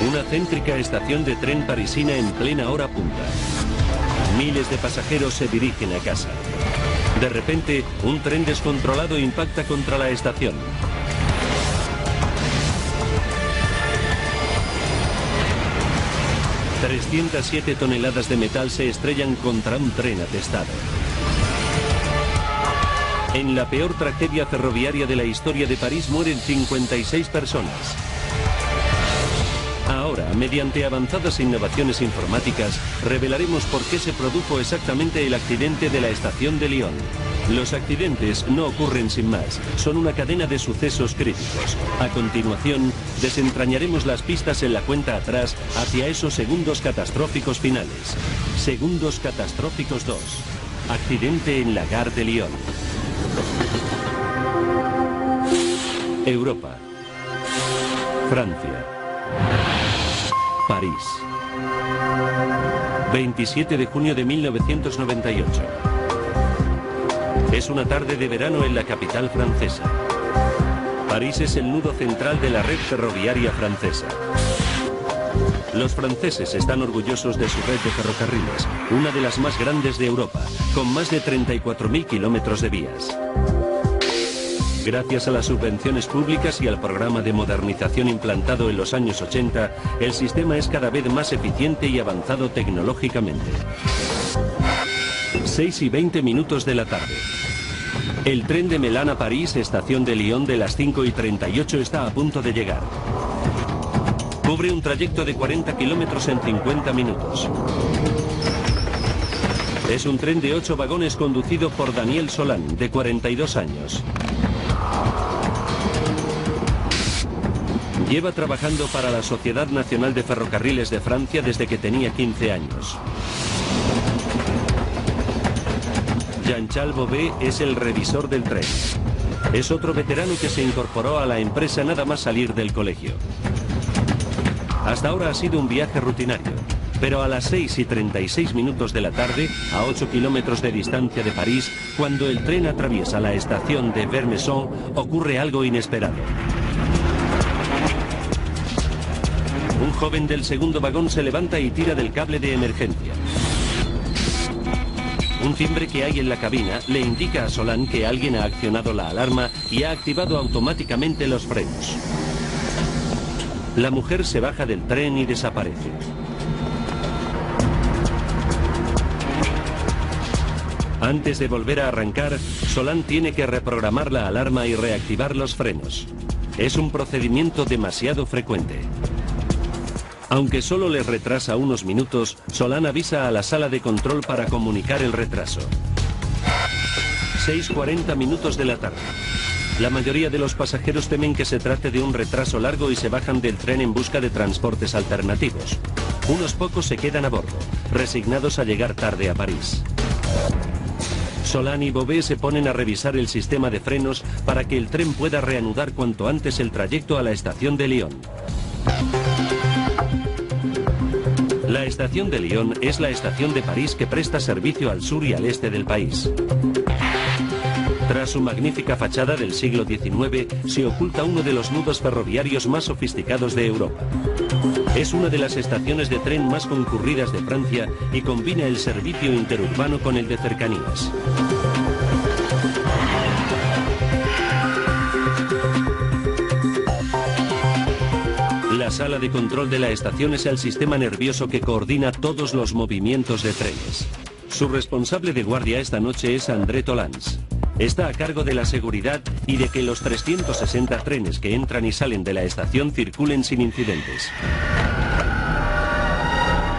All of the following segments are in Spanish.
Una céntrica estación de tren parisina en plena hora punta. Miles de pasajeros se dirigen a casa. De repente, un tren descontrolado impacta contra la estación. ...307 toneladas de metal se estrellan contra un tren atestado. En la peor tragedia ferroviaria de la historia de París mueren 56 personas. Ahora, mediante avanzadas innovaciones informáticas, revelaremos por qué se produjo exactamente el accidente de la estación de Lyon. Los accidentes no ocurren sin más, son una cadena de sucesos críticos. A continuación, desentrañaremos las pistas en la cuenta atrás hacia esos segundos catastróficos finales. Segundos catastróficos 2. Accidente en la Gare de Lyon. Europa. Francia. París. 27 de junio de 1998. Es una tarde de verano en la capital francesa. París es el nudo central de la red ferroviaria francesa. Los franceses están orgullosos de su red de ferrocarriles, una de las más grandes de Europa, con más de 34.000 kilómetros de vías. Gracias a las subvenciones públicas y al programa de modernización implantado en los años 80, el sistema es cada vez más eficiente y avanzado tecnológicamente. 6:20 de la tarde. El tren de Melun a París, estación de Lyon, de las 5:38 está a punto de llegar. Cubre un trayecto de 40 kilómetros en 50 minutos. Es un tren de 8 vagones conducido por Daniel Solán, de 42 años. Lleva trabajando para la Sociedad Nacional de Ferrocarriles de Francia desde que tenía 15 años. Jean-Charles Bobet es el revisor del tren. Es otro veterano que se incorporó a la empresa nada más salir del colegio. Hasta ahora ha sido un viaje rutinario, pero a las 6:36 de la tarde, a 8 kilómetros de distancia de París, cuando el tren atraviesa la estación de Vermesson, ocurre algo inesperado. Un joven del segundo vagón se levanta y tira del cable de emergencia. Un timbre que hay en la cabina le indica a Solán que alguien ha accionado la alarma y ha activado automáticamente los frenos. La mujer se baja del tren y desaparece. Antes de volver a arrancar, Solán tiene que reprogramar la alarma y reactivar los frenos. Es un procedimiento demasiado frecuente. Aunque solo les retrasa unos minutos, Solán avisa a la sala de control para comunicar el retraso. 6:40 de la tarde. La mayoría de los pasajeros temen que se trate de un retraso largo y se bajan del tren en busca de transportes alternativos. Unos pocos se quedan a bordo, resignados a llegar tarde a París. Solán y Bobet se ponen a revisar el sistema de frenos para que el tren pueda reanudar cuanto antes el trayecto a la estación de Lyon. La estación de Lyon es la estación de París que presta servicio al sur y al este del país. Tras su magnífica fachada del siglo XIX, se oculta uno de los nudos ferroviarios más sofisticados de Europa. Es una de las estaciones de tren más concurridas de Francia y combina el servicio interurbano con el de cercanías. La sala de control de la estación es el sistema nervioso que coordina todos los movimientos de trenes. Su responsable de guardia esta noche es André Tolans. Está a cargo de la seguridad y de que los 360 trenes que entran y salen de la estación circulen sin incidentes.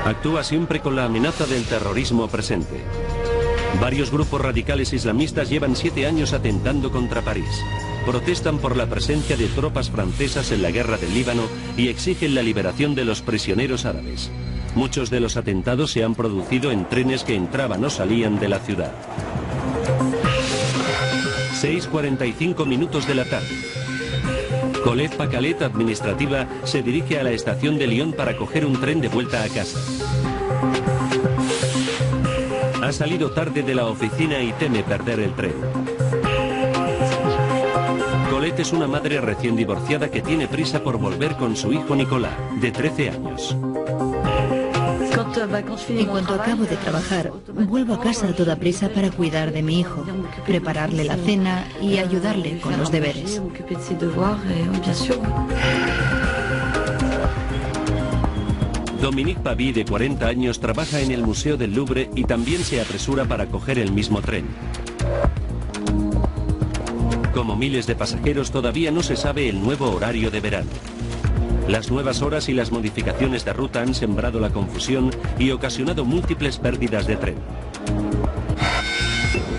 Actúa siempre con la amenaza del terrorismo presente. Varios grupos radicales islamistas llevan 7 años atentando contra París. Protestan por la presencia de tropas francesas en la guerra del Líbano y exigen la liberación de los prisioneros árabes. Muchos de los atentados se han producido en trenes que entraban o salían de la ciudad. 6:45 de la tarde. Colette Pacalet, administrativa, se dirige a la estación de Lyon para coger un tren de vuelta a casa. Ha salido tarde de la oficina y teme perder el tren. Colette es una madre recién divorciada que tiene prisa por volver con su hijo Nicolas, de 13 años. En cuanto acabo de trabajar, vuelvo a casa a toda prisa para cuidar de mi hijo, prepararle la cena y ayudarle con los deberes. Dominique Pavie, de 40 años, trabaja en el Museo del Louvre y también se apresura para coger el mismo tren. Como miles de pasajeros, todavía no se sabe el nuevo horario de verano. Las nuevas horas y las modificaciones de ruta han sembrado la confusión y ocasionado múltiples pérdidas de tren.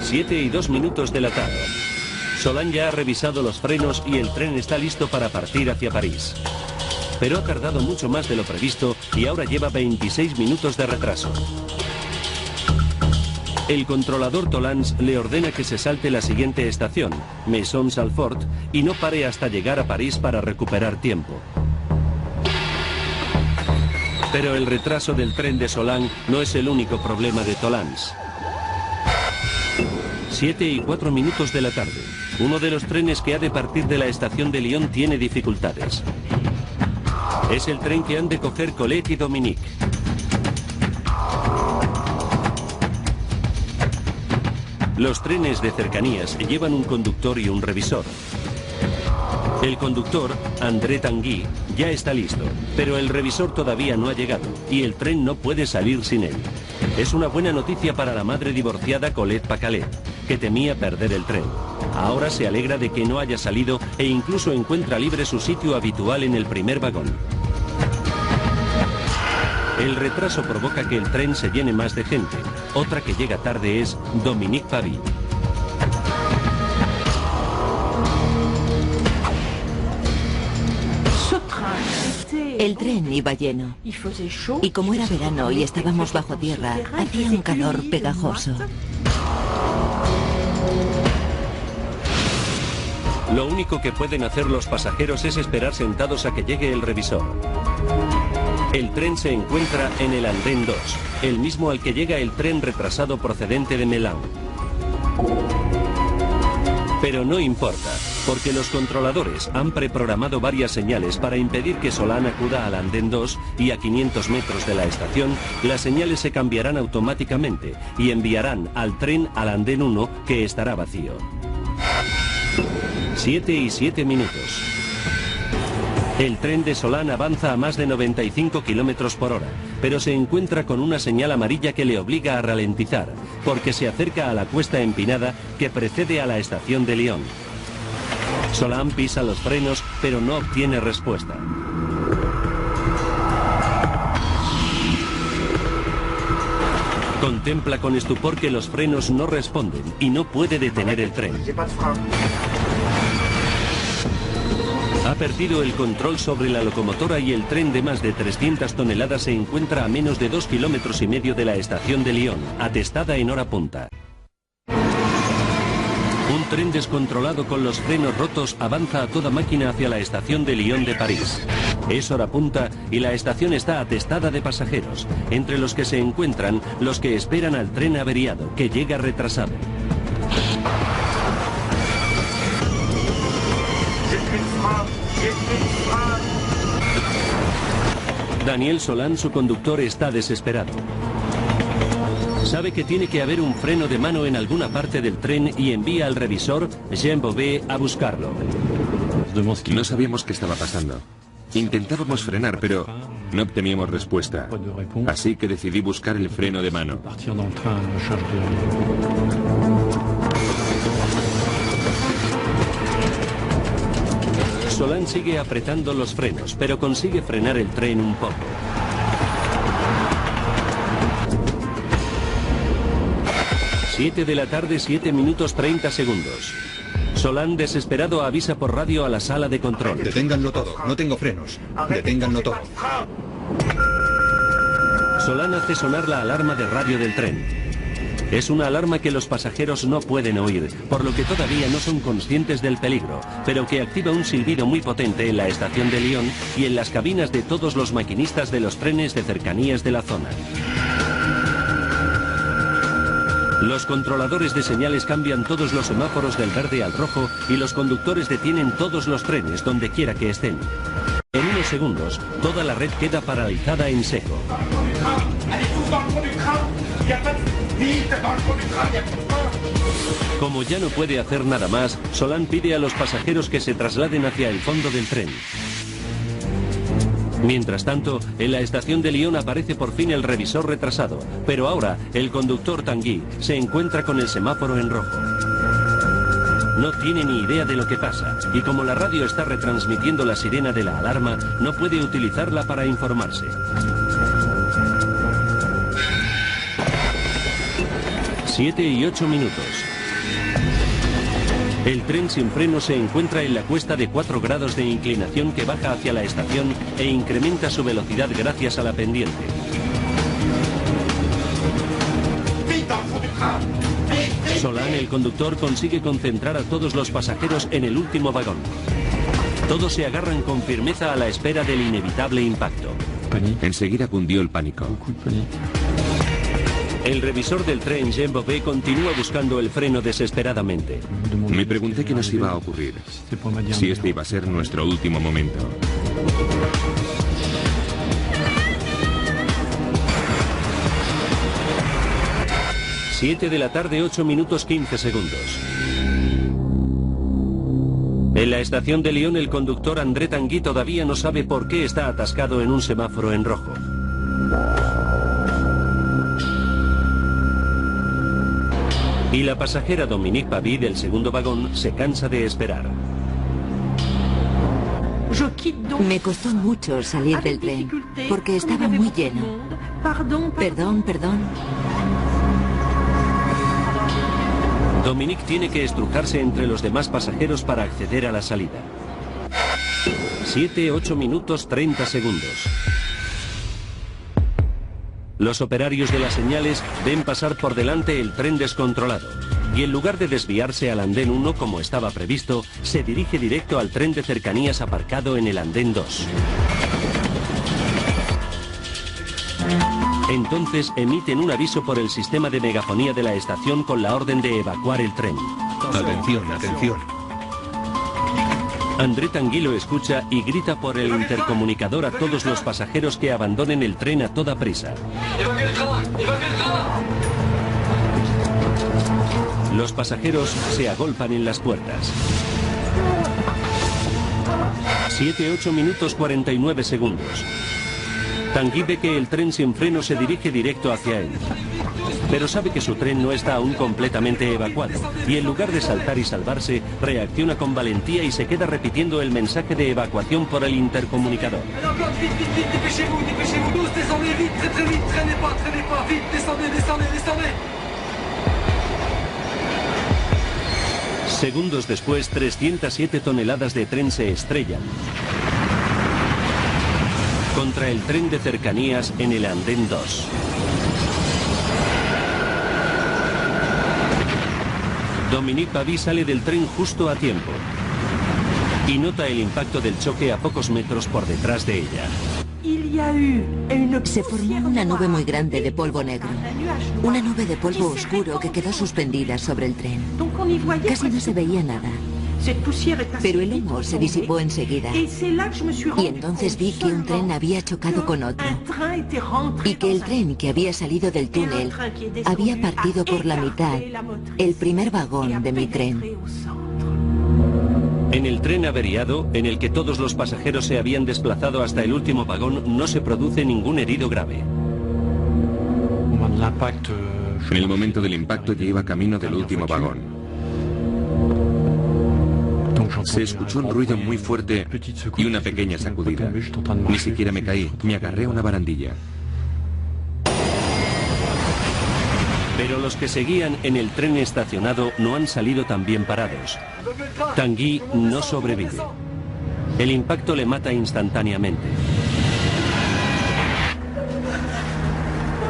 7:02 de la tarde. Solán ya ha revisado los frenos y el tren está listo para partir hacia París. Pero ha tardado mucho más de lo previsto y ahora lleva 26 minutos de retraso. El controlador Tolans le ordena que se salte la siguiente estación, Maison-Salford, y no pare hasta llegar a París para recuperar tiempo. Pero el retraso del tren de Solán no es el único problema de Tolans. 7:04 de la tarde. Uno de los trenes que ha de partir de la estación de Lyon tiene dificultades. Es el tren que han de coger Colette y Dominique. Los trenes de cercanías llevan un conductor y un revisor. El conductor, André Tanguy, ya está listo, pero el revisor todavía no ha llegado y el tren no puede salir sin él. Es una buena noticia para la madre divorciada Colette Pacalet, que temía perder el tren. Ahora se alegra de que no haya salido e incluso encuentra libre su sitio habitual en el primer vagón. El retraso provoca que el tren se llene más de gente. Otra que llega tarde es Dominique Pavie. El tren iba lleno. Y como era verano y estábamos bajo tierra, hacía un calor pegajoso. Lo único que pueden hacer los pasajeros es esperar sentados a que llegue el revisor. El tren se encuentra en el andén 2, el mismo al que llega el tren retrasado procedente de Melun. Pero no importa, porque los controladores han preprogramado varias señales para impedir que Solán acuda al andén 2 y a 500 metros de la estación, las señales se cambiarán automáticamente y enviarán al tren al andén 1, que estará vacío. 7:07. El tren de Solán avanza a más de 95 km por hora, pero se encuentra con una señal amarilla que le obliga a ralentizar, porque se acerca a la cuesta empinada que precede a la estación de Lyon. Solán pisa los frenos, pero no obtiene respuesta. Contempla con estupor que los frenos no responden y no puede detener el tren. Ha perdido el control sobre la locomotora y el tren de más de 300 toneladas se encuentra a menos de 2,5 kilómetros de la estación de Lyon, atestada en hora punta. Un tren descontrolado con los frenos rotos avanza a toda máquina hacia la estación de Lyon de París. Es hora punta y la estación está atestada de pasajeros, entre los que se encuentran los que esperan al tren averiado, que llega retrasado. Daniel Solán, su conductor, está desesperado. Sabe que tiene que haber un freno de mano en alguna parte del tren y envía al revisor, Jean Bobet, a buscarlo. No sabíamos qué estaba pasando. Intentábamos frenar, pero no obteníamos respuesta. Así que decidí buscar el freno de mano. Solán sigue apretando los frenos, pero consigue frenar el tren un poco. Siete de la tarde, 7:30. Solán, desesperado, avisa por radio a la sala de control. Deténganlo todo, no tengo frenos. Deténganlo todo. Solán hace sonar la alarma de radio del tren. Es una alarma que los pasajeros no pueden oír, por lo que todavía no son conscientes del peligro, pero que activa un silbido muy potente en la estación de Lyon y en las cabinas de todos los maquinistas de los trenes de cercanías de la zona. Los controladores de señales cambian todos los semáforos del verde al rojo y los conductores detienen todos los trenes donde quiera que estén. En unos segundos, toda la red queda paralizada en seco. Como ya no puede hacer nada más, Solán pide a los pasajeros que se trasladen hacia el fondo del tren. Mientras tanto, en la estación de Lyon aparece por fin el revisor retrasado, pero ahora el conductor Tanguy se encuentra con el semáforo en rojo. No tiene ni idea de lo que pasa, y como la radio está retransmitiendo la sirena de la alarma, no puede utilizarla para informarse. 7:08 minutos. El tren sin freno se encuentra en la cuesta de 4 grados de inclinación que baja hacia la estación e incrementa su velocidad gracias a la pendiente. Solán, el conductor, consigue concentrar a todos los pasajeros en el último vagón. Todos se agarran con firmeza a la espera del inevitable impacto. Enseguida cundió el pánico. El revisor del tren, Jean Bobet, continúa buscando el freno desesperadamente. Me pregunté qué nos iba a ocurrir, si este iba a ser nuestro último momento. Siete de la tarde, 8 minutos 15 segundos. En la estación de Lyon, el conductor André Tanguy todavía no sabe por qué está atascado en un semáforo en rojo. Y la pasajera Dominique Pavie del segundo vagón se cansa de esperar. Me costó mucho salir del tren, porque estaba muy lleno. Perdón. Dominique tiene que estrujarse entre los demás pasajeros para acceder a la salida. 7:08 minutos 30 segundos. Los operarios de las señales ven pasar por delante el tren descontrolado y en lugar de desviarse al andén 1 como estaba previsto, se dirige directo al tren de cercanías aparcado en el andén 2. Entonces emiten un aviso por el sistema de megafonía de la estación con la orden de evacuar el tren. Atención, atención. André Tanguy lo escucha y grita por el intercomunicador a todos los pasajeros que abandonen el tren a toda prisa. Los pasajeros se agolpan en las puertas. 7:08 minutos 49 segundos. Tanguy ve que el tren sin freno se dirige directo hacia él. Pero sabe que su tren no está aún completamente evacuado y en lugar de saltar y salvarse, reacciona con valentía y se queda repitiendo el mensaje de evacuación por el intercomunicador. Segundos después, 307 toneladas de tren se estrellan contra el tren de cercanías en el andén 2. Dominique Pavie sale del tren justo a tiempo y nota el impacto del choque a pocos metros por detrás de ella. Se formó una nube muy grande de polvo negro, una nube de polvo oscuro que quedó suspendida sobre el tren. Casi no se veía nada, pero el humo se disipó enseguida y entonces vi que un tren había chocado con otro y que el tren que había salido del túnel había partido por la mitad el primer vagón de mi tren. En el tren averiado, en el que todos los pasajeros se habían desplazado hasta el último vagón, no se produce ningún herido grave. En el momento del impacto ya iba camino del último vagón. Se escuchó un ruido muy fuerte y una pequeña sacudida. Ni siquiera me caí, me agarré a una barandilla. Pero los que seguían en el tren estacionado no han salido tan bien parados. Tanguy no sobrevive. El impacto le mata instantáneamente.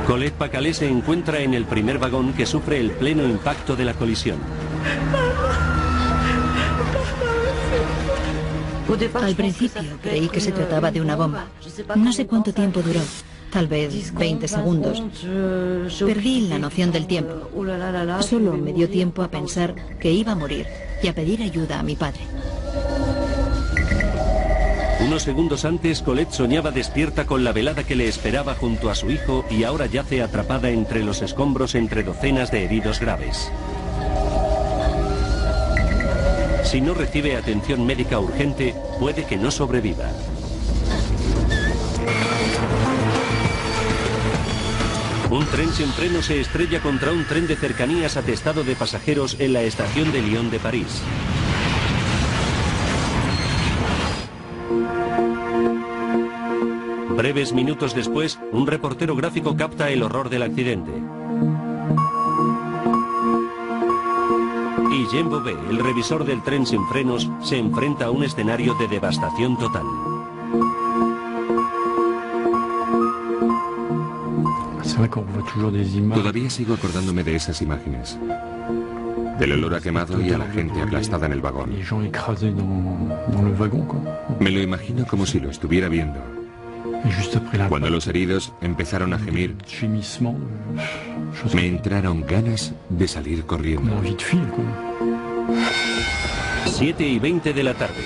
Colette Pacalet se encuentra en el primer vagón que sufre el pleno impacto de la colisión. Al principio creí que se trataba de una bomba. No sé cuánto tiempo duró, tal vez 20 segundos. Perdí la noción del tiempo. Solo me dio tiempo a pensar que iba a morir y a pedir ayuda a mi padre. Unos segundos antes, Colette soñaba despierta con la velada que le esperaba junto a su hijo y ahora yace atrapada entre los escombros entre docenas de heridos graves. Si no recibe atención médica urgente, puede que no sobreviva. Un tren sin freno se estrella contra un tren de cercanías atestado de pasajeros en la estación de Lyon de París. Breves minutos después, un reportero gráfico capta el horror del accidente. Y Jean Bouvet, el revisor del tren sin frenos, se enfrenta a un escenario de devastación total. Todavía sigo acordándome de esas imágenes. Del olor a quemado y a la gente aplastada en el vagón. Me lo imagino como si lo estuviera viendo. Cuando los heridos empezaron a gemir, me entraron ganas de salir corriendo. 7:20 de la tarde.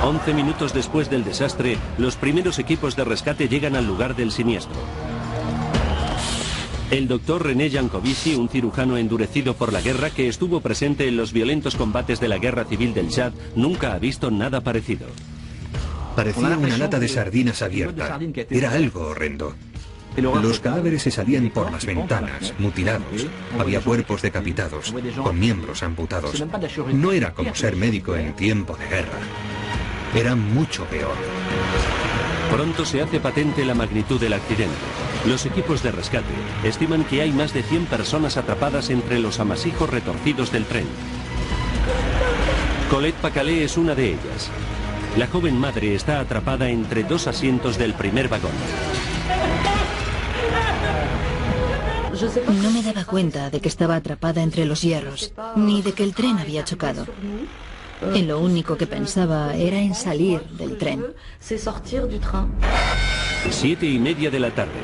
11 minutos después del desastre, los primeros equipos de rescate llegan al lugar del siniestro. El doctor René Jancovici, un cirujano endurecido por la guerra que estuvo presente en los violentos combates de la guerra civil del Chad, nunca ha visto nada parecido. Parecía una lata de sardinas abierta. Era algo horrendo. Los cadáveres se salían por las ventanas, mutilados. Había cuerpos decapitados, con miembros amputados. No era como ser médico en tiempo de guerra. Era mucho peor. Pronto se hace patente la magnitud del accidente. Los equipos de rescate estiman que hay más de 100 personas atrapadas entre los amasijos retorcidos del tren. Colette Pacalet es una de ellas. La joven madre está atrapada entre dos asientos del primer vagón. No me daba cuenta de que estaba atrapada entre los hierros, ni de que el tren había chocado. En lo único que pensaba era en salir del tren. 7:30 de la tarde.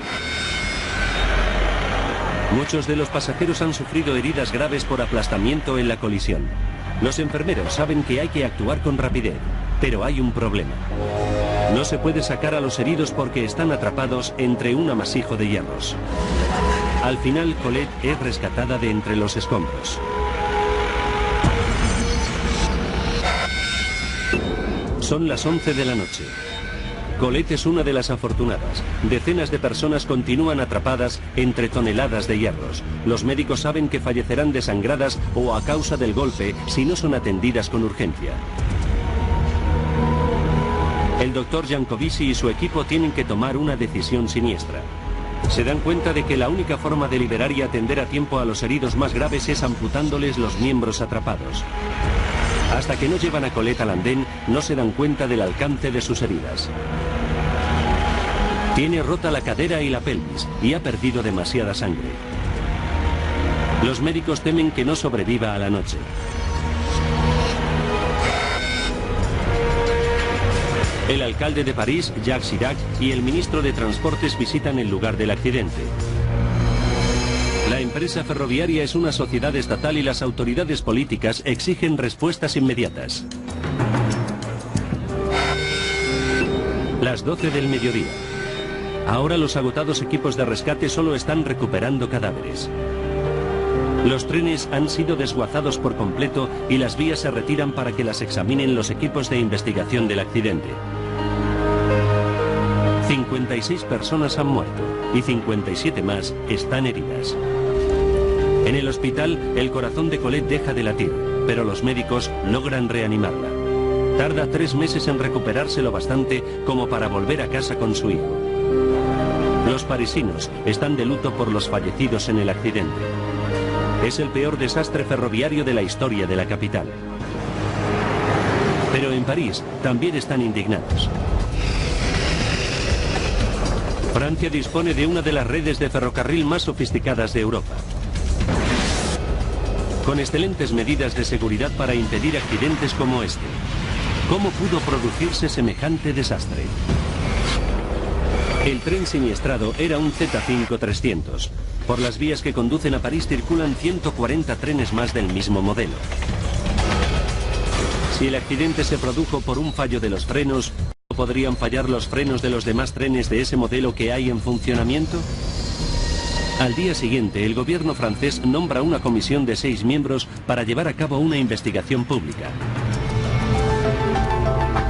Muchos de los pasajeros han sufrido heridas graves por aplastamiento en la colisión. Los enfermeros saben que hay que actuar con rapidez, pero hay un problema. No se puede sacar a los heridos porque están atrapados entre un amasijo de hierros. Al final, Colette es rescatada de entre los escombros. Son las 11 de la noche. Colette es una de las afortunadas. Decenas de personas continúan atrapadas entre toneladas de hierros. Los médicos saben que fallecerán desangradas o a causa del golpe si no son atendidas con urgencia. El doctor Jancovici y su equipo tienen que tomar una decisión siniestra. Se dan cuenta de que la única forma de liberar y atender a tiempo a los heridos más graves es amputándoles los miembros atrapados. Hasta que no llevan a Colette al andén, no se dan cuenta del alcance de sus heridas. Tiene rota la cadera y la pelvis y ha perdido demasiada sangre. Los médicos temen que no sobreviva a la noche. El alcalde de París, Jacques Chirac, y el ministro de Transportes visitan el lugar del accidente. La empresa ferroviaria es una sociedad estatal y las autoridades políticas exigen respuestas inmediatas. Las 12 del mediodía. Ahora los agotados equipos de rescate solo están recuperando cadáveres. Los trenes han sido desguazados por completo y las vías se retiran para que las examinen los equipos de investigación del accidente. 56 personas han muerto y 57 más están heridas. En el hospital, el corazón de Colette deja de latir, pero los médicos logran reanimarla. Tarda 3 meses en recuperarse lo bastante como para volver a casa con su hijo. Los parisinos están de luto por los fallecidos en el accidente. Es el peor desastre ferroviario de la historia de la capital. Pero en París también están indignados. Francia dispone de una de las redes de ferrocarril más sofisticadas de Europa, con excelentes medidas de seguridad para impedir accidentes como este. ¿Cómo pudo producirse semejante desastre? El tren siniestrado era un Z5-300. Por las vías que conducen a París circulan 140 trenes más del mismo modelo. Si el accidente se produjo por un fallo de los frenos, ¿podrían fallar los frenos de los demás trenes de ese modelo que hay en funcionamiento? Al día siguiente, el gobierno francés nombra una comisión de 6 miembros para llevar a cabo una investigación pública.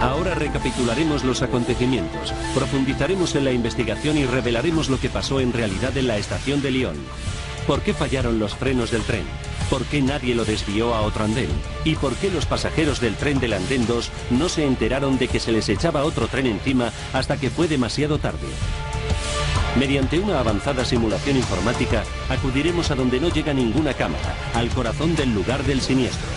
Ahora recapitularemos los acontecimientos, profundizaremos en la investigación y revelaremos lo que pasó en realidad en la estación de Lyon. ¿Por qué fallaron los frenos del tren? ¿Por qué nadie lo desvió a otro andén? ¿Y por qué los pasajeros del tren del andén 2 no se enteraron de que se les echaba otro tren encima hasta que fue demasiado tarde? Mediante una avanzada simulación informática, acudiremos a donde no llega ninguna cámara, al corazón del lugar del siniestro.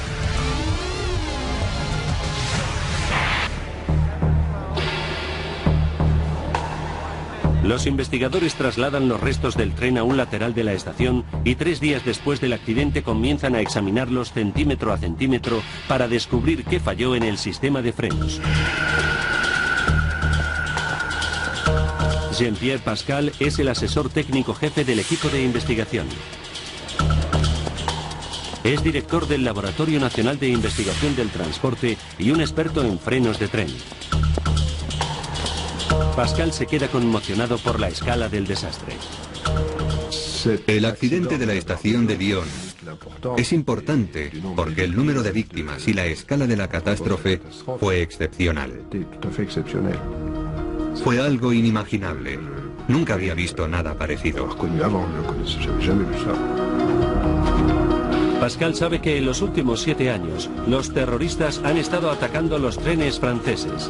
Los investigadores trasladan los restos del tren a un lateral de la estación y 3 días después del accidente comienzan a examinarlos centímetro a centímetro para descubrir qué falló en el sistema de frenos. Jean-Pierre Pascal es el asesor técnico jefe del equipo de investigación. Es director del Laboratorio Nacional de Investigación del Transporte y un experto en frenos de tren. Pascal se queda conmocionado por la escala del desastre. El accidente de la estación de Lyon es importante porque el número de víctimas y la escala de la catástrofe fue excepcional. Fue algo inimaginable. Nunca había visto nada parecido. Pascal sabe que en los últimos 7 años, los terroristas han estado atacando los trenes franceses.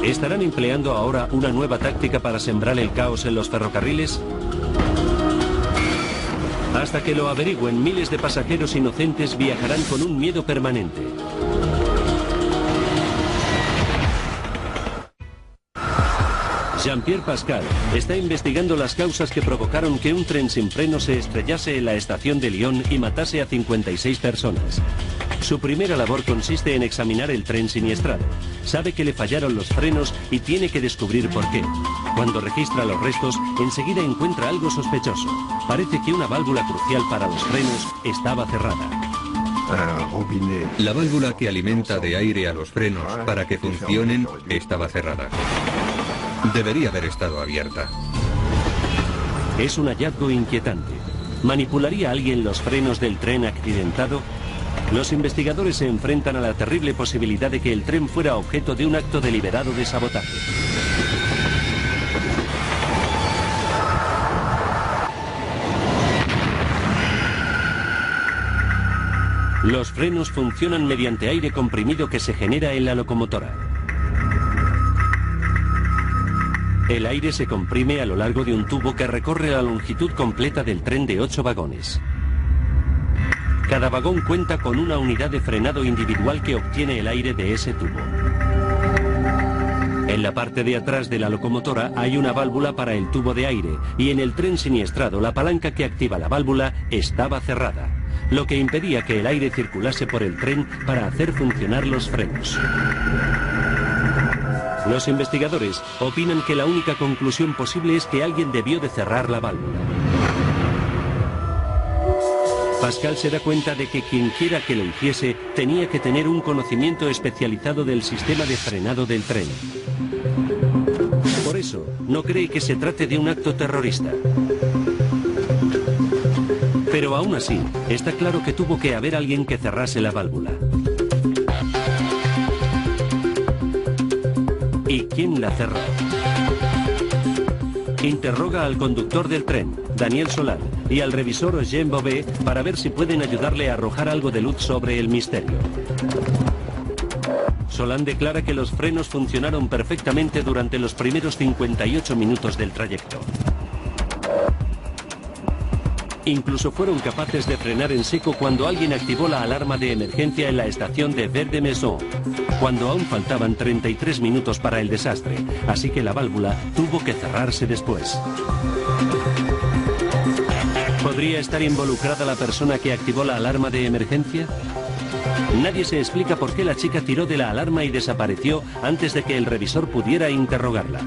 ¿Estarán empleando ahora una nueva táctica para sembrar el caos en los ferrocarriles? Hasta que lo averigüen, miles de pasajeros inocentes viajarán con un miedo permanente. Jean-Pierre Pascal está investigando las causas que provocaron que un tren sin freno se estrellase en la estación de Lyon y matase a 56 personas. Su primera labor consiste en examinar el tren siniestrado. Sabe que le fallaron los frenos y tiene que descubrir por qué. Cuando registra los restos, enseguida encuentra algo sospechoso. Parece que una válvula crucial para los frenos estaba cerrada. La válvula que alimenta de aire a los frenos para que funcionen estaba cerrada. Debería haber estado abierta. Es un hallazgo inquietante. ¿Manipularía alguien los frenos del tren accidentado? Los investigadores se enfrentan a la terrible posibilidad de que el tren fuera objeto de un acto deliberado de sabotaje. Los frenos funcionan mediante aire comprimido que se genera en la locomotora. El aire se comprime a lo largo de un tubo que recorre la longitud completa del tren de 8 vagones. Cada vagón cuenta con una unidad de frenado individual que obtiene el aire de ese tubo. En la parte de atrás de la locomotora hay una válvula para el tubo de aire y en el tren siniestrado la palanca que activa la válvula estaba cerrada, lo que impedía que el aire circulase por el tren para hacer funcionar los frenos. Los investigadores opinan que la única conclusión posible es que alguien debió de cerrar la válvula. Pascal se da cuenta de que quien quiera que lo hiciese tenía que tener un conocimiento especializado del sistema de frenado del tren. Por eso, no cree que se trate de un acto terrorista. Pero aún así, está claro que tuvo que haber alguien que cerrase la válvula. ¿Y quién la cerró? Interroga al conductor del tren, Daniel Solan, y al revisor Jean Bobet para ver si pueden ayudarle a arrojar algo de luz sobre el misterio. Solan declara que los frenos funcionaron perfectamente durante los primeros 58 minutos del trayecto. Incluso fueron capaces de frenar en seco cuando alguien activó la alarma de emergencia en la estación de Vert-de-Maison, cuando aún faltaban 33 minutos para el desastre, así que la válvula tuvo que cerrarse después. ¿Podría estar involucrada la persona que activó la alarma de emergencia? Nadie se explica por qué la chica tiró de la alarma y desapareció antes de que el revisor pudiera interrogarla.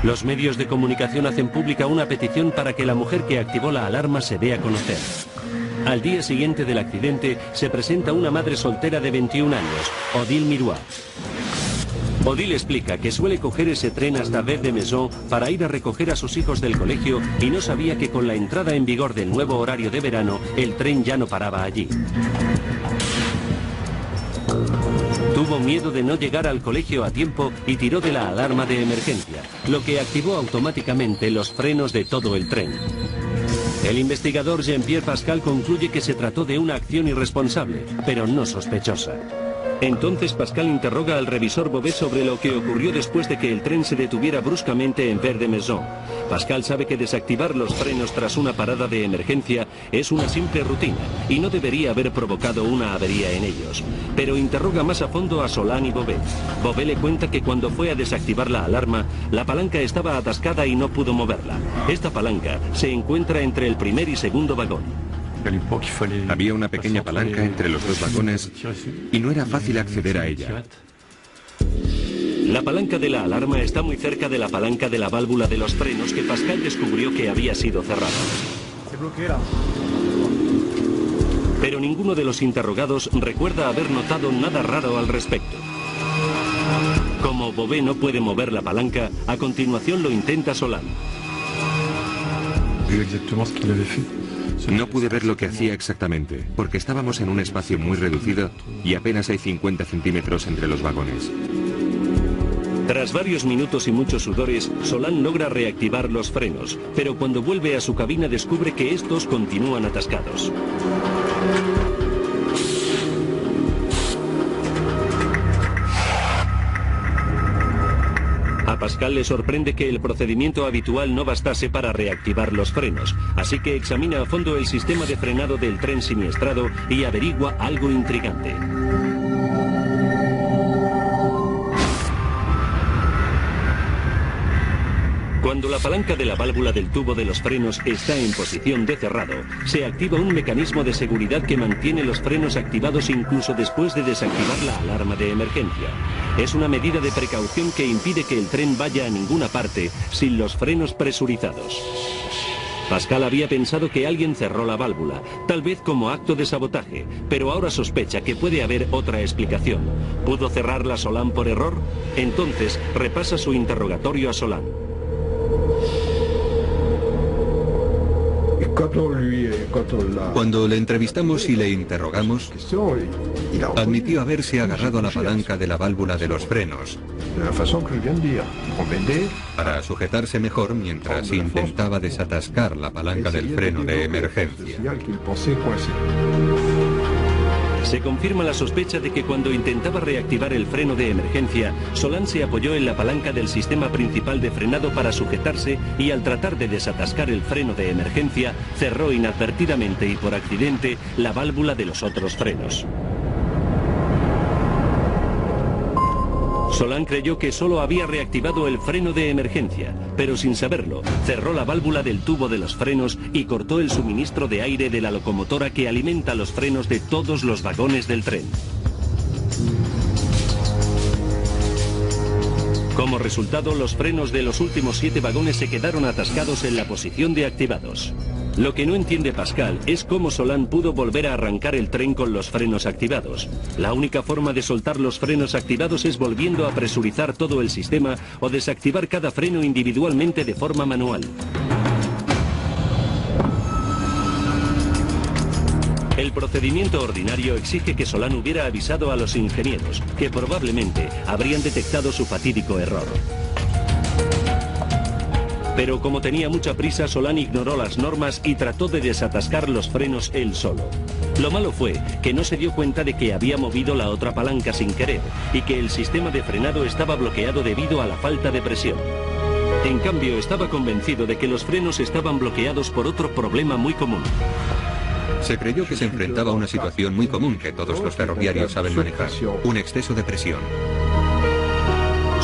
Los medios de comunicación hacen pública una petición para que la mujer que activó la alarma se dé a conocer. Al día siguiente del accidente se presenta una madre soltera de 21 años, Odile Miroir. Odile explica que suele coger ese tren hasta Vez de Maison para ir a recoger a sus hijos del colegio y no sabía que con la entrada en vigor del nuevo horario de verano, el tren ya no paraba allí. Tuvo miedo de no llegar al colegio a tiempo y tiró de la alarma de emergencia, lo que activó automáticamente los frenos de todo el tren. El investigador Jean-Pierre Pascal concluye que se trató de una acción irresponsable, pero no sospechosa. Entonces Pascal interroga al revisor Bobet sobre lo que ocurrió después de que el tren se detuviera bruscamente en Vez de Maison. Pascal sabe que desactivar los frenos tras una parada de emergencia es una simple rutina y no debería haber provocado una avería en ellos. Pero interroga más a fondo a Solan y Bobet. Bobet le cuenta que cuando fue a desactivar la alarma, la palanca estaba atascada y no pudo moverla. Esta palanca se encuentra entre el primer y segundo vagón. Había una pequeña palanca entre los dos vagones y no era fácil acceder a ella. La palanca de la alarma está muy cerca de la palanca de la válvula de los frenos que Pascal descubrió que había sido cerrada. Pero ninguno de los interrogados recuerda haber notado nada raro al respecto. Como Bobet no puede mover la palanca, a continuación lo intenta Solan. No pude ver lo que hacía exactamente, porque estábamos en un espacio muy reducido y apenas hay 50 centímetros entre los vagones. Tras varios minutos y muchos sudores, Solan logra reactivar los frenos, pero cuando vuelve a su cabina descubre que estos continúan atascados. A Pascal le sorprende que el procedimiento habitual no bastase para reactivar los frenos, así que examina a fondo el sistema de frenado del tren siniestrado y averigua algo intrigante. Cuando la palanca de la válvula del tubo de los frenos está en posición de cerrado, se activa un mecanismo de seguridad que mantiene los frenos activados incluso después de desactivar la alarma de emergencia. Es una medida de precaución que impide que el tren vaya a ninguna parte sin los frenos presurizados. Pascal había pensado que alguien cerró la válvula, tal vez como acto de sabotaje, pero ahora sospecha que puede haber otra explicación. ¿Pudo cerrarla Solan por error? Entonces repasa su interrogatorio a Solan. Cuando le entrevistamos y le interrogamos, admitió haberse agarrado a la palanca de la válvula de los frenos para sujetarse mejor mientras intentaba desatascar la palanca del freno de emergencia. Se confirma la sospecha de que cuando intentaba reactivar el freno de emergencia, Solan se apoyó en la palanca del sistema principal de frenado para sujetarse y al tratar de desatascar el freno de emergencia, cerró inadvertidamente y por accidente la válvula de los otros frenos. Solan creyó que solo había reactivado el freno de emergencia, pero sin saberlo, cerró la válvula del tubo de los frenos y cortó el suministro de aire de la locomotora que alimenta los frenos de todos los vagones del tren. Como resultado, los frenos de los últimos 7 vagones se quedaron atascados en la posición de activados. Lo que no entiende Pascal es cómo Solan pudo volver a arrancar el tren con los frenos activados. La única forma de soltar los frenos activados es volviendo a presurizar todo el sistema o desactivar cada freno individualmente de forma manual. El procedimiento ordinario exige que Solan hubiera avisado a los ingenieros, que probablemente habrían detectado su fatídico error. Pero como tenía mucha prisa, Solan ignoró las normas y trató de desatascar los frenos él solo. Lo malo fue que no se dio cuenta de que había movido la otra palanca sin querer y que el sistema de frenado estaba bloqueado debido a la falta de presión. En cambio, estaba convencido de que los frenos estaban bloqueados por otro problema muy común. Se creyó que se enfrentaba a una situación muy común que todos los ferroviarios saben manejar, un exceso de presión.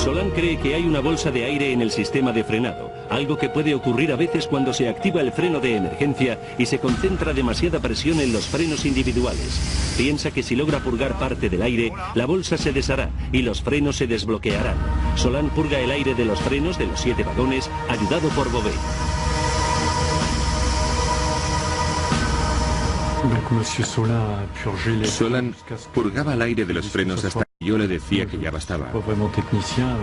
Solán cree que hay una bolsa de aire en el sistema de frenado, algo que puede ocurrir a veces cuando se activa el freno de emergencia y se concentra demasiada presión en los frenos individuales. Piensa que si logra purgar parte del aire, la bolsa se deshará y los frenos se desbloquearán. Solán purga el aire de los frenos de los 7 vagones, ayudado por Beauvais. Solán purgaba el aire de los frenos hasta que yo le decía que ya bastaba.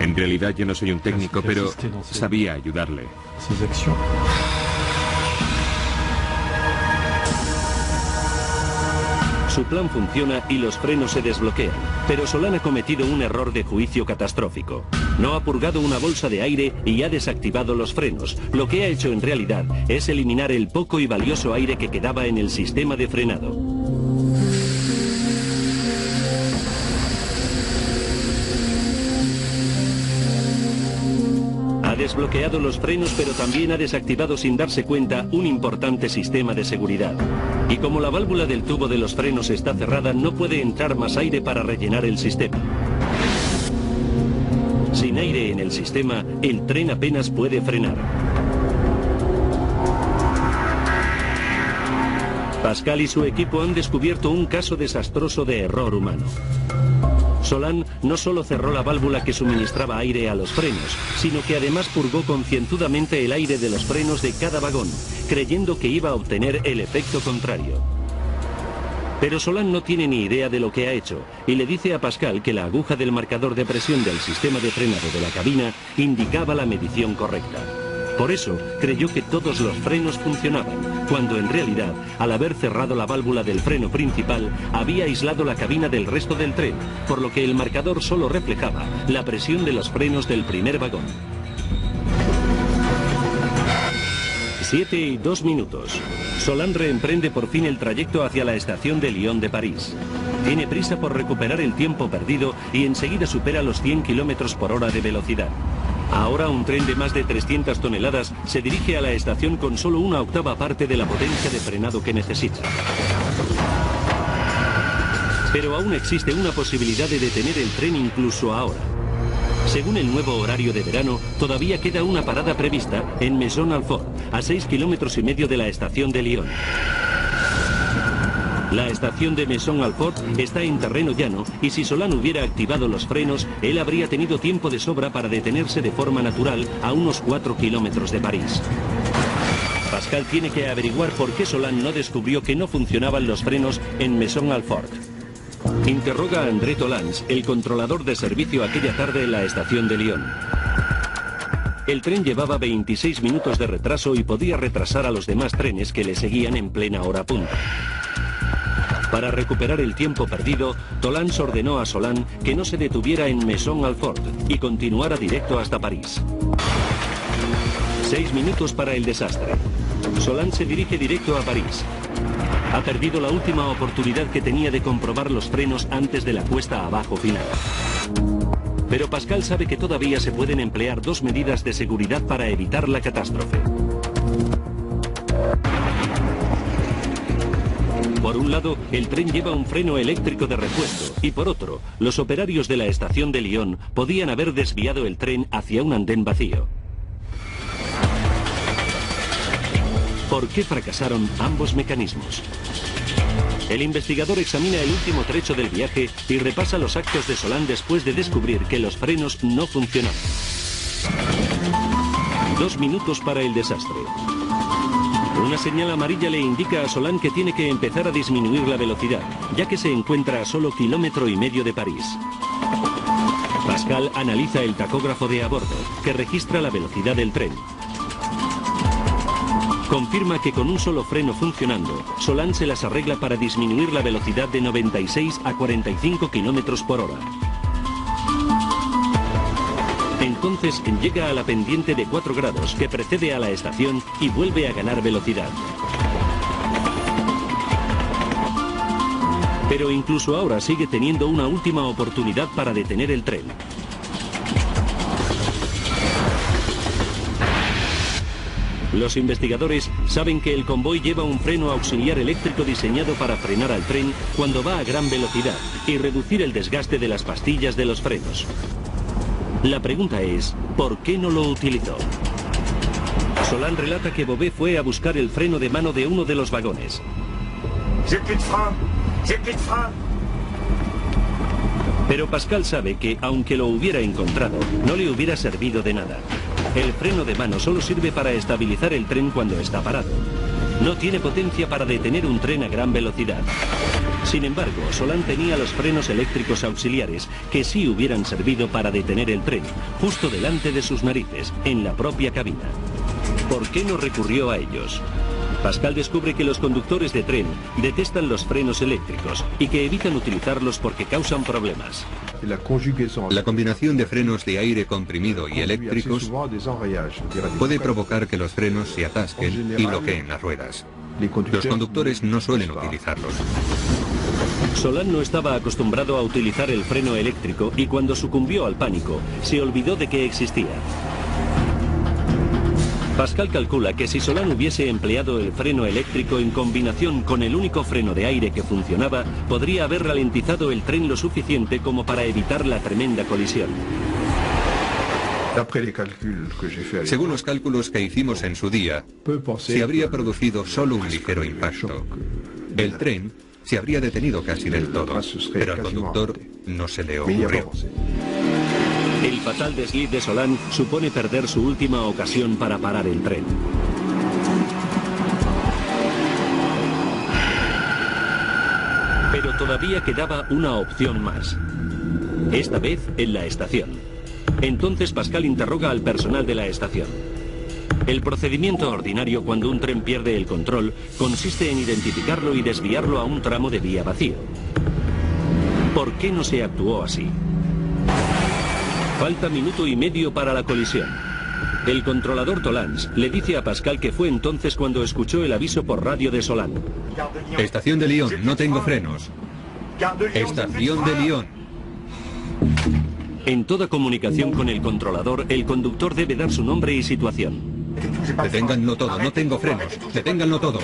En realidad yo no soy un técnico, pero sabía ayudarle. Su plan funciona y los frenos se desbloquean, pero Solán ha cometido un error de juicio catastrófico. No ha purgado una bolsa de aire y ha desactivado los frenos. Lo que ha hecho en realidad es eliminar el poco y valioso aire que quedaba en el sistema de frenado. Ha desbloqueado los frenos, pero también ha desactivado sin darse cuenta un importante sistema de seguridad. Y como la válvula del tubo de los frenos está cerrada, no puede entrar más aire para rellenar el sistema. Sin aire en el sistema, el tren apenas puede frenar. Pascal y su equipo han descubierto un caso desastroso de error humano. Solán no solo cerró la válvula que suministraba aire a los frenos, sino que además purgó concienzudamente el aire de los frenos de cada vagón, creyendo que iba a obtener el efecto contrario. Pero Solán no tiene ni idea de lo que ha hecho y le dice a Pascal que la aguja del marcador de presión del sistema de frenado de la cabina indicaba la medición correcta. Por eso creyó que todos los frenos funcionaban, cuando en realidad, al haber cerrado la válvula del freno principal, había aislado la cabina del resto del tren, por lo que el marcador solo reflejaba la presión de los frenos del primer vagón. 7:02. Solán reemprende por fin el trayecto hacia la estación de Lyon de París. Tiene prisa por recuperar el tiempo perdido y enseguida supera los 100 km por hora de velocidad. Ahora un tren de más de 300 toneladas se dirige a la estación con solo una octava parte de la potencia de frenado que necesita. Pero aún existe una posibilidad de detener el tren incluso ahora. Según el nuevo horario de verano, todavía queda una parada prevista en Maisons-Alfort, a 6,5 km de la estación de Lyon. La estación de Maisons-Alfort está en terreno llano y si Solán hubiera activado los frenos, él habría tenido tiempo de sobra para detenerse de forma natural a unos 4 kilómetros de París. Pascal tiene que averiguar por qué Solán no descubrió que no funcionaban los frenos en Maisons-Alfort. Interroga a André Tolans, el controlador de servicio aquella tarde en la estación de Lyon. El tren llevaba 26 minutos de retraso y podía retrasar a los demás trenes que le seguían en plena hora punta. Para recuperar el tiempo perdido, Tolans ordenó a Solán que no se detuviera en Maisons-Alfort y continuara directo hasta París. 6 minutos para el desastre. Solán se dirige directo a París. Ha perdido la última oportunidad que tenía de comprobar los frenos antes de la cuesta abajo final. Pero Pascal sabe que todavía se pueden emplear dos medidas de seguridad para evitar la catástrofe. Por un lado, el tren lleva un freno eléctrico de repuesto y por otro, los operarios de la estación de Lyon podían haber desviado el tren hacia un andén vacío. ¿Por qué fracasaron ambos mecanismos? El investigador examina el último trecho del viaje y repasa los actos de Solán después de descubrir que los frenos no funcionaban. 2 minutos para el desastre. Una señal amarilla le indica a Solán que tiene que empezar a disminuir la velocidad, ya que se encuentra a solo 1,5 kilómetros de París. Pascal analiza el tacógrafo de a bordo, que registra la velocidad del tren. Confirma que con un solo freno funcionando, Solán se las arregla para disminuir la velocidad de 96 a 45 km por hora. Entonces llega a la pendiente de 4 grados que precede a la estación y vuelve a ganar velocidad. Pero incluso ahora sigue teniendo una última oportunidad para detener el tren. Los investigadores saben que el convoy lleva un freno auxiliar eléctrico diseñado para frenar al tren cuando va a gran velocidad y reducir el desgaste de las pastillas de los frenos. La pregunta es, ¿por qué no lo utilizó? Solán relata que Bové fue a buscar el freno de mano de uno de los vagones. Pero Pascal sabe que, aunque lo hubiera encontrado, no le hubiera servido de nada. El freno de mano solo sirve para estabilizar el tren cuando está parado. No tiene potencia para detener un tren a gran velocidad. Sin embargo, Solán tenía los frenos eléctricos auxiliares que sí hubieran servido para detener el tren, justo delante de sus narices, en la propia cabina. ¿Por qué no recurrió a ellos? Pascal descubre que los conductores de tren detestan los frenos eléctricos y que evitan utilizarlos porque causan problemas. La combinación de frenos de aire comprimido y eléctricos puede provocar que los frenos se atasquen y bloqueen las ruedas. Los conductores no suelen utilizarlos. Solán no estaba acostumbrado a utilizar el freno eléctrico y cuando sucumbió al pánico, se olvidó de que existía. Pascal calcula que si Solán hubiese empleado el freno eléctrico en combinación con el único freno de aire que funcionaba, podría haber ralentizado el tren lo suficiente como para evitar la tremenda colisión. Según los cálculos que hicimos en su día, se habría producido solo un ligero impacto. El tren se habría detenido casi del todo, pero al conductor no se le ocurrió. El fatal desliz de Solán supone perder su última ocasión para parar el tren. Pero todavía quedaba una opción más. Esta vez en la estación. Entonces Pascal interroga al personal de la estación. El procedimiento ordinario cuando un tren pierde el control consiste en identificarlo y desviarlo a un tramo de vía vacío. ¿Por qué no se actuó así? Falta minuto y medio para la colisión. El controlador Tolans le dice a Pascal que fue entonces cuando escuchó el aviso por radio de Solán. Estación de Lyon, no tengo frenos. Estación de Lyon. En toda comunicación con el controlador, el conductor debe dar su nombre y situación. Deténganlo todo, no tengo frenos. Deténganlo todo.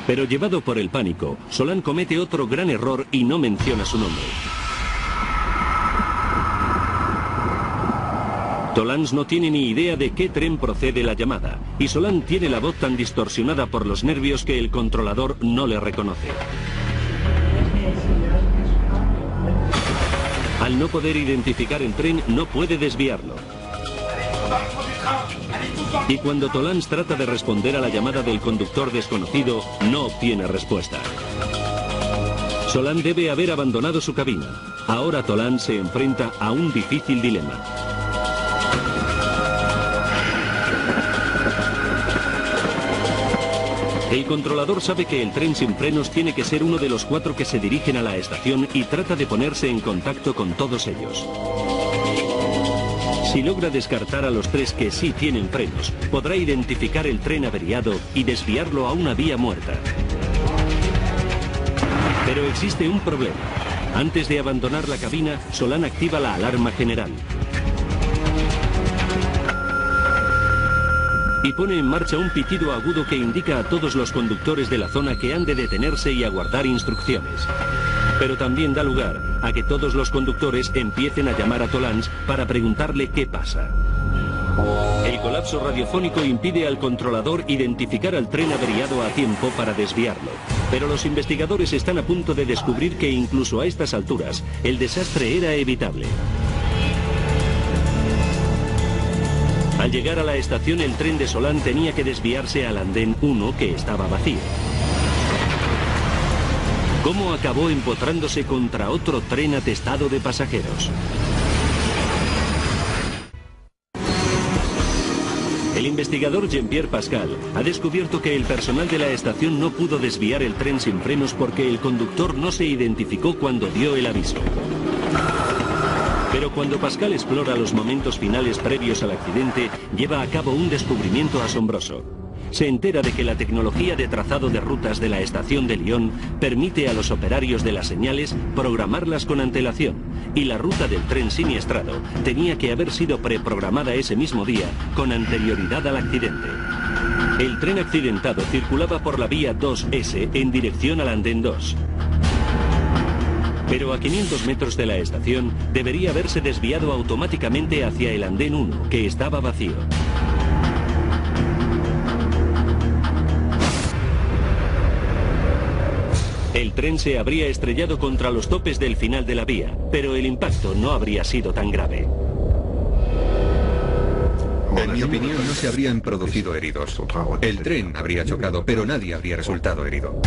Pero llevado por el pánico, Solán comete otro gran error y no menciona su nombre. Tolans no tiene ni idea de qué tren procede la llamada, y Solán tiene la voz tan distorsionada por los nervios que el controlador no le reconoce. Al no poder identificar el tren, no puede desviarlo. Y cuando Tolans trata de responder a la llamada del conductor desconocido, no obtiene respuesta. Solán debe haber abandonado su cabina. Ahora Tolans se enfrenta a un difícil dilema. El controlador sabe que el tren sin frenos tiene que ser uno de los 4 que se dirigen a la estación y trata de ponerse en contacto con todos ellos. Si logra descartar a los 3 que sí tienen frenos, podrá identificar el tren averiado y desviarlo a una vía muerta. Pero existe un problema. Antes de abandonar la cabina, Solán activa la alarma general. Y pone en marcha un pitido agudo que indica a todos los conductores de la zona que han de detenerse y aguardar instrucciones. Pero también da lugar a que todos los conductores empiecen a llamar a Tolans para preguntarle qué pasa. El colapso radiofónico impide al controlador identificar al tren averiado a tiempo para desviarlo. Pero los investigadores están a punto de descubrir que incluso a estas alturas, el desastre era evitable. Al llegar a la estación, el tren de Solán tenía que desviarse al andén 1, que estaba vacío. ¿Cómo acabó empotrándose contra otro tren atestado de pasajeros? El investigador Jean-Pierre Pascal ha descubierto que el personal de la estación no pudo desviar el tren sin frenos porque el conductor no se identificó cuando dio el aviso. Pero cuando Pascal explora los momentos finales previos al accidente, lleva a cabo un descubrimiento asombroso. Se entera de que la tecnología de trazado de rutas de la estación de Lyon permite a los operarios de las señales programarlas con antelación, y la ruta del tren siniestrado tenía que haber sido preprogramada ese mismo día con anterioridad al accidente. El tren accidentado circulaba por la vía 2S en dirección al andén 2. Pero a 500 metros de la estación debería haberse desviado automáticamente hacia el andén 1, que estaba vacío. El tren se habría estrellado contra los topes del final de la vía, pero el impacto no habría sido tan grave. En mi opinión, no se habrían producido heridos. El tren habría chocado, pero nadie habría resultado herido.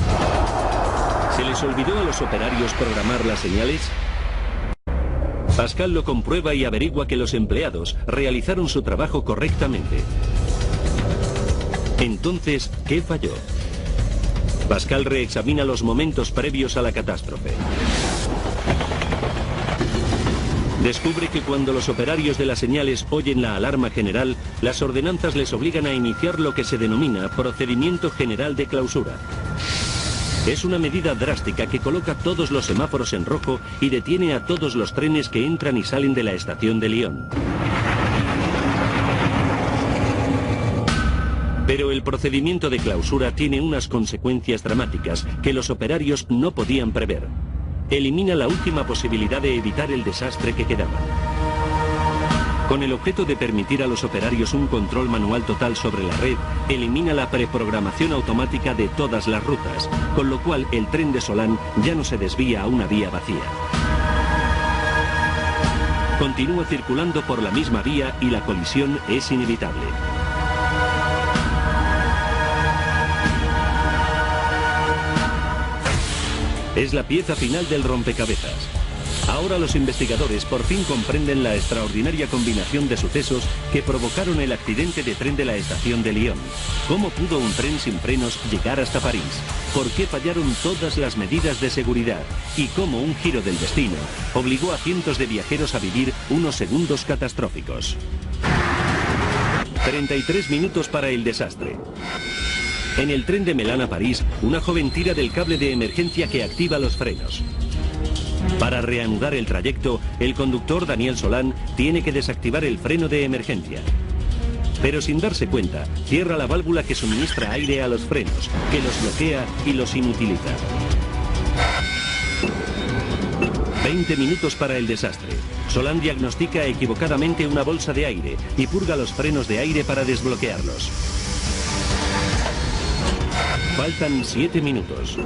¿Se les olvidó a los operarios programar las señales? Pascal lo comprueba y averigua que los empleados realizaron su trabajo correctamente. Entonces, ¿qué falló? Pascal reexamina los momentos previos a la catástrofe. Descubre que cuando los operarios de las señales oyen la alarma general, las ordenanzas les obligan a iniciar lo que se denomina Procedimiento General de Clausura. Es una medida drástica que coloca todos los semáforos en rojo y detiene a todos los trenes que entran y salen de la estación de Lyon. Pero el procedimiento de clausura tiene unas consecuencias dramáticas que los operarios no podían prever. Elimina la última posibilidad de evitar el desastre que quedaba. Con el objeto de permitir a los operarios un control manual total sobre la red, elimina la preprogramación automática de todas las rutas, con lo cual el tren de Solán ya no se desvía a una vía vacía. Continúa circulando por la misma vía y la colisión es inevitable. Es la pieza final del rompecabezas. Ahora los investigadores por fin comprenden la extraordinaria combinación de sucesos que provocaron el accidente de tren de la estación de Lyon. ¿Cómo pudo un tren sin frenos llegar hasta París? ¿Por qué fallaron todas las medidas de seguridad? ¿Y cómo un giro del destino obligó a cientos de viajeros a vivir unos segundos catastróficos? 33 minutos para el desastre. En el tren de Melun a París, una joven tira del cable de emergencia que activa los frenos. Para reanudar el trayecto, el conductor Daniel Solán tiene que desactivar el freno de emergencia. Pero sin darse cuenta, cierra la válvula que suministra aire a los frenos, que los bloquea y los inutiliza. 20 minutos para el desastre. Solán diagnostica equivocadamente una bolsa de aire y purga los frenos de aire para desbloquearlos. Faltan 7 minutos.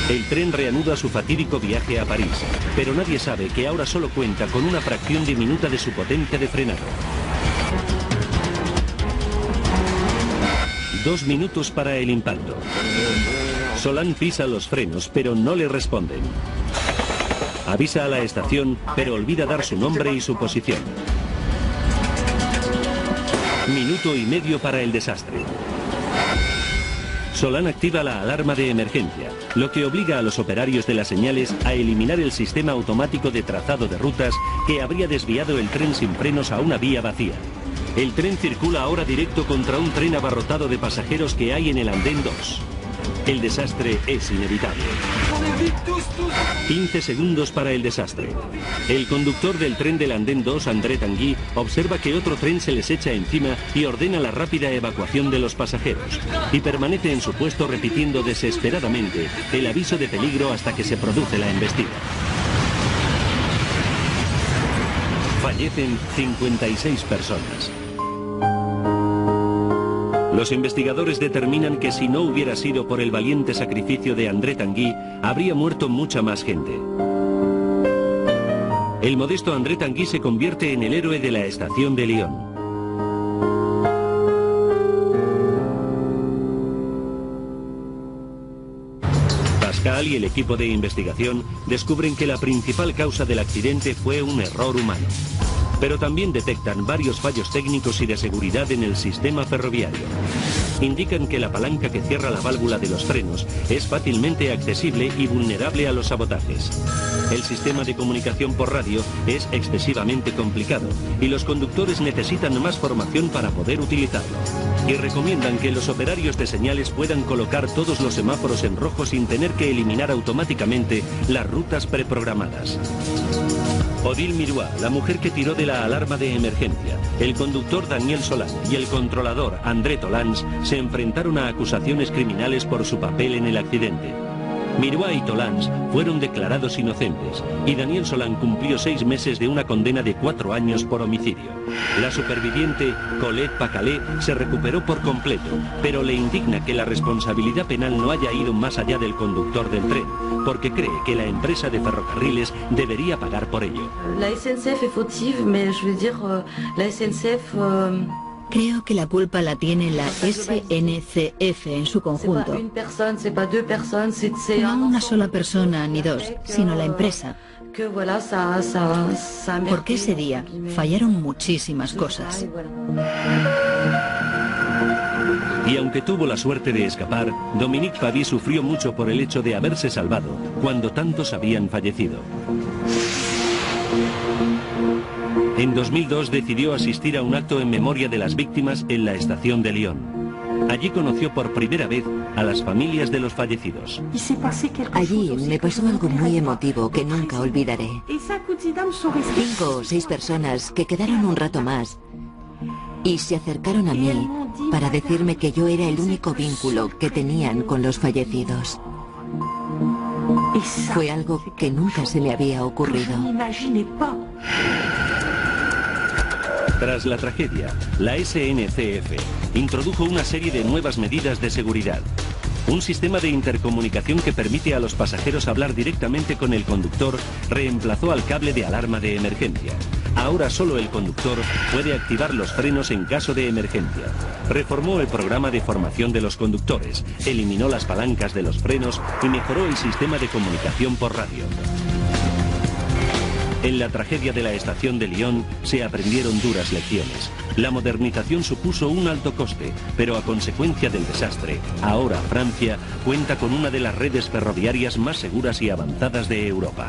El tren reanuda su fatídico viaje a París, pero nadie sabe que ahora solo cuenta con una fracción diminuta de su potencia de frenado. 2 minutos para el impacto. Solán pisa los frenos, pero no le responden. Avisa a la estación, pero olvida dar su nombre y su posición. Minuto y medio para el desastre. Solán activa la alarma de emergencia, lo que obliga a los operarios de las señales a eliminar el sistema automático de trazado de rutas que habría desviado el tren sin frenos a una vía vacía. El tren circula ahora directo contra un tren abarrotado de pasajeros que hay en el andén 2. El desastre es inevitable. 15 segundos para el desastre. El conductor del tren del andén 2, André Tanguy, observa que otro tren se les echa encima y ordena la rápida evacuación de los pasajeros. Y permanece en su puesto repitiendo desesperadamente el aviso de peligro hasta que se produce la embestida. Fallecen 56 personas. Los investigadores determinan que si no hubiera sido por el valiente sacrificio de André Tanguy, habría muerto mucha más gente. El modesto André Tanguy se convierte en el héroe de la estación de Lyon. Pascal y el equipo de investigación descubren que la principal causa del accidente fue un error humano. Pero también detectan varios fallos técnicos y de seguridad en el sistema ferroviario. Indican que la palanca que cierra la válvula de los frenos es fácilmente accesible y vulnerable a los sabotajes. El sistema de comunicación por radio es excesivamente complicado y los conductores necesitan más formación para poder utilizarlo. Y recomiendan que los operarios de señales puedan colocar todos los semáforos en rojo sin tener que eliminar automáticamente las rutas preprogramadas. Odile Miroir, la mujer que tiró de la alarma de emergencia, el conductor Daniel Solán y el controlador André Tolans se enfrentaron a acusaciones criminales por su papel en el accidente. Miroir y Tolans fueron declarados inocentes y Daniel Solán cumplió 6 meses de una condena de 4 años por homicidio. La superviviente Colette Pacalé se recuperó por completo, pero le indigna que la responsabilidad penal no haya ido más allá del conductor del tren, porque cree que la empresa de ferrocarriles debería pagar por ello. La SNCF es fautive, pero je veux dire, la SNCF... Creo que la culpa la tiene la SNCF en su conjunto. No una sola persona ni dos, sino la empresa. Porque ese día fallaron muchísimas cosas. Y aunque tuvo la suerte de escapar, Dominique Pavie sufrió mucho por el hecho de haberse salvado cuando tantos habían fallecido. En 2002 decidió asistir a un acto en memoria de las víctimas en la estación de Lyon. Allí conoció por primera vez a las familias de los fallecidos. Allí me pasó algo muy emotivo que nunca olvidaré. 5 o 6 personas que quedaron un rato más y se acercaron a mí para decirme que yo era el único vínculo que tenían con los fallecidos. Fue algo que nunca se me había ocurrido. Tras la tragedia, la SNCF introdujo una serie de nuevas medidas de seguridad. Un sistema de intercomunicación que permite a los pasajeros hablar directamente con el conductor reemplazó al cable de alarma de emergencia. Ahora solo el conductor puede activar los frenos en caso de emergencia. Reformó el programa de formación de los conductores, eliminó las palancas de los frenos y mejoró el sistema de comunicación por radio. En la tragedia de la estación de Lyon se aprendieron duras lecciones. La modernización supuso un alto coste, pero a consecuencia del desastre, ahora Francia cuenta con una de las redes ferroviarias más seguras y avanzadas de Europa.